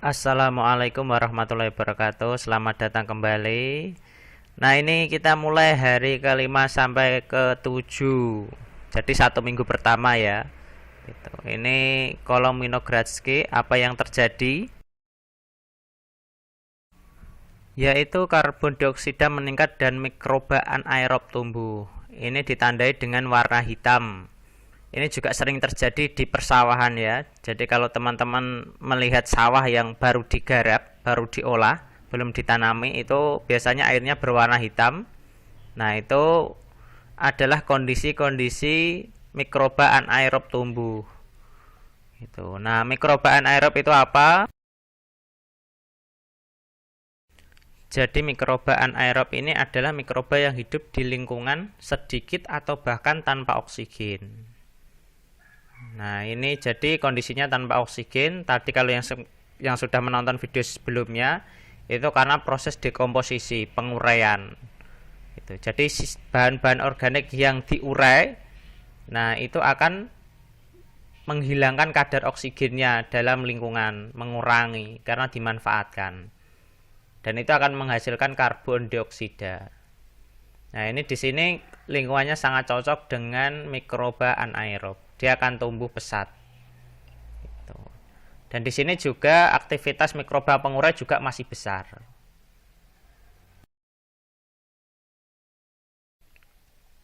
Assalamualaikum warahmatullahi wabarakatuh. Selamat datang kembali. Nah, ini kita mulai hari kelima sampai ke-7. Jadi 1 minggu pertama ya. Ini kolom Winogradsky, apa yang terjadi? Yaitu karbon dioksida meningkat dan mikroba anaerob tumbuh. Ini ditandai dengan warna hitam. Ini juga sering terjadi di persawahan ya. Jadi kalau teman-teman melihat sawah yang baru digarap, baru diolah, belum ditanami, itu biasanya airnya berwarna hitam. Nah, itu adalah kondisi-kondisi mikroba anaerob tumbuh. Nah, mikroba anaerob itu apa? Jadi mikroba anaerob ini adalah mikroba yang hidup di lingkungan sedikit atau bahkan tanpa oksigen. Nah, ini jadi kondisinya tanpa oksigen. Tadi kalau yang sudah menonton video sebelumnya, itu karena proses dekomposisi, penguraian. Jadi bahan-bahan organik yang diurai, nah itu akan menghilangkan kadar oksigennya dalam lingkungan, mengurangi karena dimanfaatkan. Dan itu akan menghasilkan karbon dioksida. Nah, ini di sini lingkungannya sangat cocok dengan mikroba anaerob. Dia akan tumbuh pesat. Dan di sini juga aktivitas mikroba pengurai juga masih besar.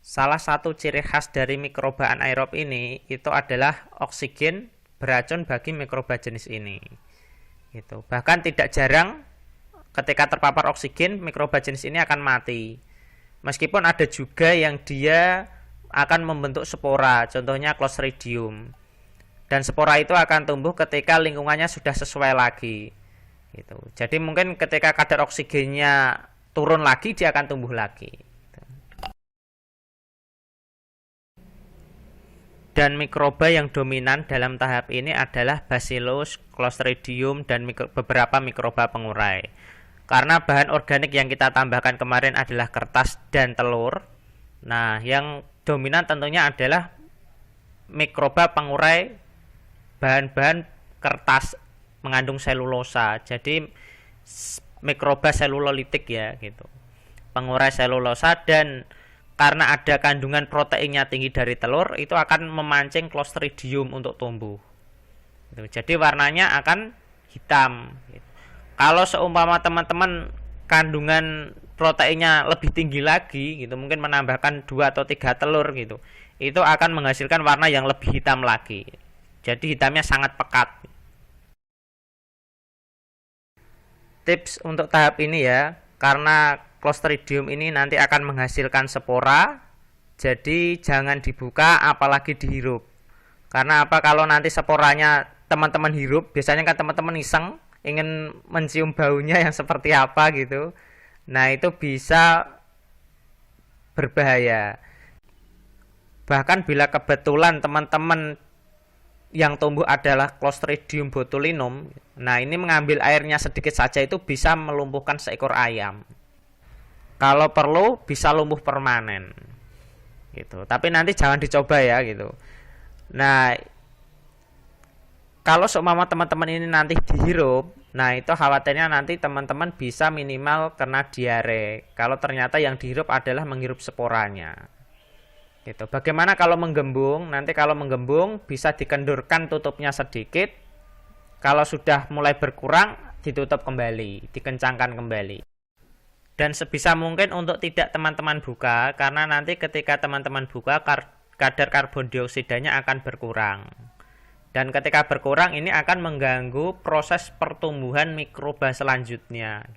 Salah satu ciri khas dari mikroba anaerob ini itu adalah oksigen beracun bagi mikroba jenis ini. Bahkan tidak jarang ketika terpapar oksigen, mikroba jenis ini akan mati. Meskipun ada juga yang dia akan membentuk spora, contohnya Clostridium. Dan spora itu akan tumbuh ketika lingkungannya sudah sesuai lagi. Jadi mungkin ketika kadar oksigennya turun lagi, dia akan tumbuh lagi. Dan mikroba yang dominan dalam tahap ini adalah Bacillus, Clostridium, dan beberapa mikroba pengurai. Karena bahan organik yang kita tambahkan kemarin adalah kertas dan telur. Nah, yang dominan tentunya adalah mikroba pengurai bahan-bahan kertas mengandung selulosa. Jadi mikroba selulolitik ya Pengurai selulosa, dan karena ada kandungan proteinnya tinggi dari telur, itu akan memancing Clostridium untuk tumbuh. Jadi warnanya akan hitam. Kalau seumpama teman-teman kandungan proteinnya lebih tinggi lagi mungkin menambahkan 2 atau 3 telur itu akan menghasilkan warna yang lebih hitam lagi. Jadi hitamnya sangat pekat. Tips untuk tahap ini ya, karena Clostridium ini nanti akan menghasilkan spora, jadi jangan dibuka apalagi dihirup. Karena apa? Kalau nanti sporanya teman-teman hirup, biasanya kan teman-teman iseng ingin mencium baunya yang seperti apa Nah, itu bisa berbahaya. Bahkan bila kebetulan teman-teman yang tumbuh adalah Clostridium botulinum, nah ini mengambil airnya sedikit saja itu bisa melumpuhkan seekor ayam. Kalau perlu bisa lumpuh permanen. Tapi nanti jangan dicoba ya Nah, kalau seumpama teman-teman ini nanti dihirup, nah itu khawatirnya nanti teman-teman bisa minimal kena diare. Kalau ternyata yang dihirup adalah menghirup sporanya. Bagaimana kalau menggembung? Nanti kalau menggembung bisa dikendurkan tutupnya sedikit. Kalau sudah mulai berkurang, ditutup kembali, dikencangkan kembali. Dan sebisa mungkin untuk tidak teman-teman buka, karena nanti ketika teman-teman buka, kadar karbon dioksidanya akan berkurang. Dan ketika berkurang, ini akan mengganggu proses pertumbuhan mikroba selanjutnya.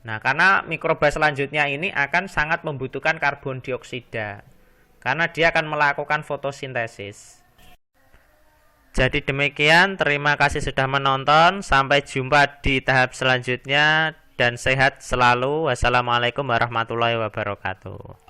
Nah, karena mikroba selanjutnya ini akan sangat membutuhkan karbon dioksida, karena dia akan melakukan fotosintesis. Jadi demikian, terima kasih sudah menonton. Sampai jumpa di tahap selanjutnya, dan sehat selalu. Wassalamualaikum warahmatullahi wabarakatuh.